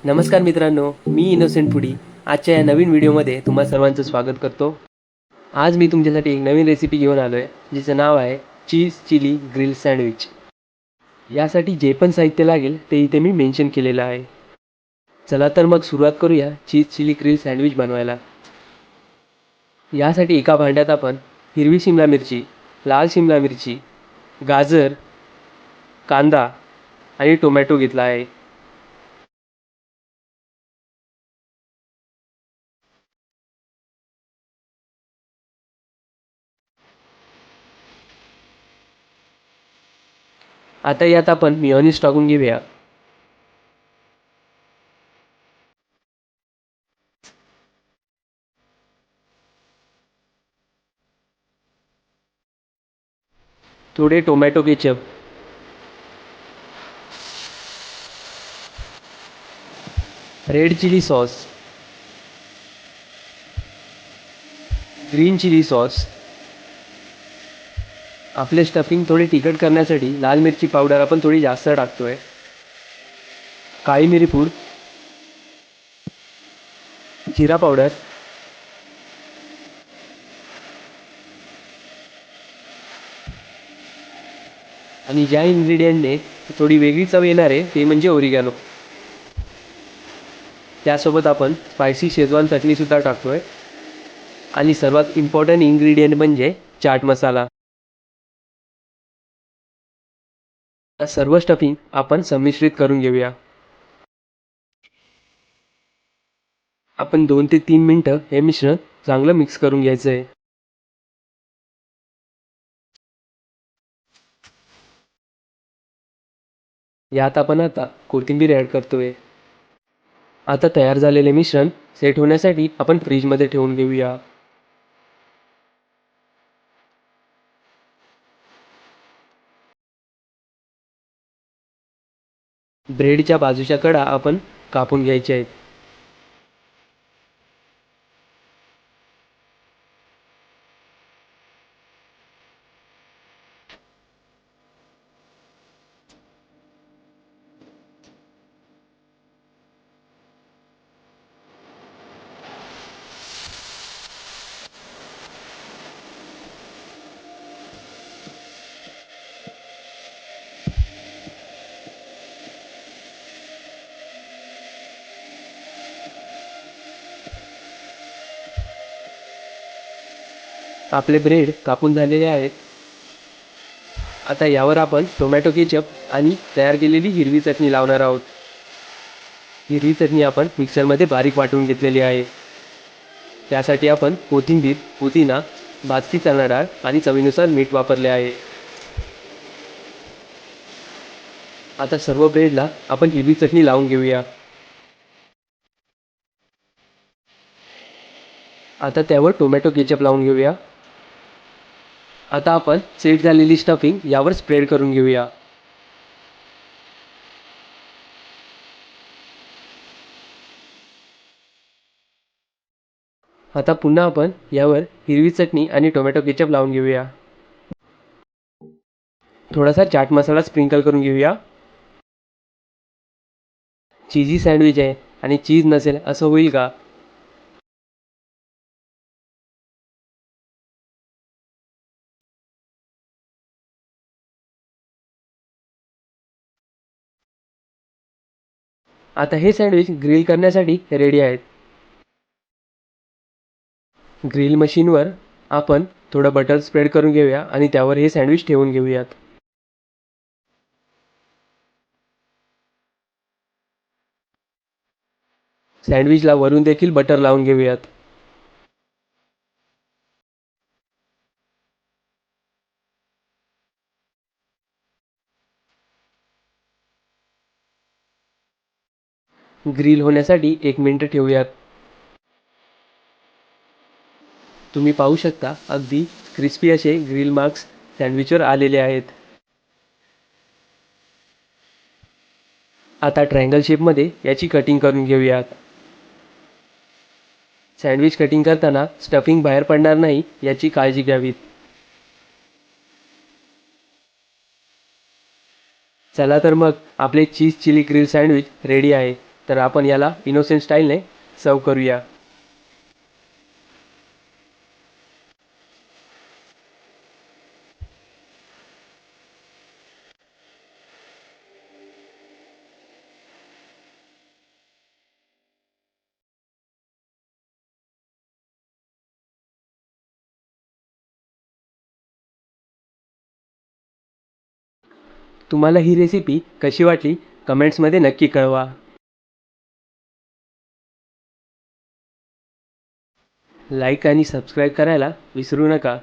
नमस्कार मित्रांनो, मी innocent foodie. आजच्या या नवीन व्हिडिओमध्ये तुम्हा सर्वांचं स्वागत करतो. आज मी तुमच्यासाठी एक नवीन रेसिपी घेऊन आलो आहे, जिचं नाव आहे चीज चिली ग्रिल सँडविच. यासाठी जे पण साहित्य लागेल ते इथे मी मेन्शन केलेलं आहे. चला तर मग सुरुवात करूया चीज चिली ग्रिल सँडविच बनवायला. यासाठी एका भांड्यात आपण हिरवी शिमला मिरची, लाल शिमला मिरची, गाजर, कांदा आणि टोमॅटो घेतला आहे. आता यात आपण मेयोनीज टाकून घेऊया. थोडे tomato ketchup, red chilli sauce, green chilli sauce. आपले स्टफिंग थोडे तिखट करण्यासाठी लाल मिरची पावडर आपण थोडी जास्त टाकतोय. काळी मिरी पूड, जिरा पावडर, आणि ज्या इन्ग्रेडियंटने थोडी वेगळी चव येणार आहे ते म्हणजे ओरिगॅनो. त्यासोबत आपण स्पायसी शेजवान चटणीसुद्धा टाकतोय. आणि सर्वात इम्पॉर्टंट इन्ग्रेडियंट म्हणजे चाट मसाला. सर्व स्टफिंग आपण संमिश्रित करून घेऊया. आपण 2 ते 3 मिनटं हे मिश्रण चांगलं मिक्स करून घ्यायचं आहे. यात आपण आता कोथिंबीर ॲड करतोय. आता तयार झालेले मिश्रण सेट होण्यासाठी आपण फ्रीजमध्ये ठेवून घेऊया. ब्रेडच्या बाजूच्या कडा आपण कापून घ्यायच्या आहेत. आपले ब्रेड कापून झालेले आहेत. आता यावर आपण टोमॅटो केचप आणि तयार केलेली हिरवी चटणी लावणार आहोत. हिरवी चटणी आपण मिक्सरमध्ये बारीक वाटून घेतलेली आहे. त्यासाठी आपण कोथिंबीर, पुदिना, भाजकी चणा डाळ आणि चवीनुसार मीठ वापरले आहे. आता सर्व ब्रेडला आपण हिरवी चटणी लावून घेऊया. आता त्यावर टोमॅटो केचप लावून घेऊया. आता आपण सेट झालेली स्टफिंग यावर स्प्रेड करून घेऊया. आता पुन्हा आपण यावर हिरवी चटणी आणि टोमॅटो केचप लावून घेऊया. थोडासा चाट मसाला स्प्रिंकल करून घेऊया. चीजी सँडविच आहे आणि चीज नसेल असं होईल का? आता हे सँडविच ग्रिल करण्यासाठी रेडी आहेत. ग्रिल मशीनवर आपण थोडं बटर स्प्रेड करून घेऊया आणि त्यावर हे सँडविच ठेवून घेऊयात. सँडविचला वरून देखील बटर लावून घेऊयात. ग्रिल होण्यासाठी 1 मिनिट ठेवूयात. तुम्ही पाहू शकता अगदी क्रिस्पी असे ग्रिल मार्क्स सँडविचवर आलेले आहेत. आता ट्रायंगल शेपमध्ये याची कटिंग करून घेऊयात. सँडविच कटिंग करताना स्टफिंग बाहेर पडणार नाही याची काळजी घ्यावी. चला तर मग आपले cheese chilli grill sandwich ready आहे. तर आपण याला इनोसेंट स्टाईलने सर्व करूया. तुम्हाला ही रेसिपी कशी वाटली कमेंट्समध्ये नक्की कळवा. लाईक आणि सबस्क्राईब करायला विसरू नका.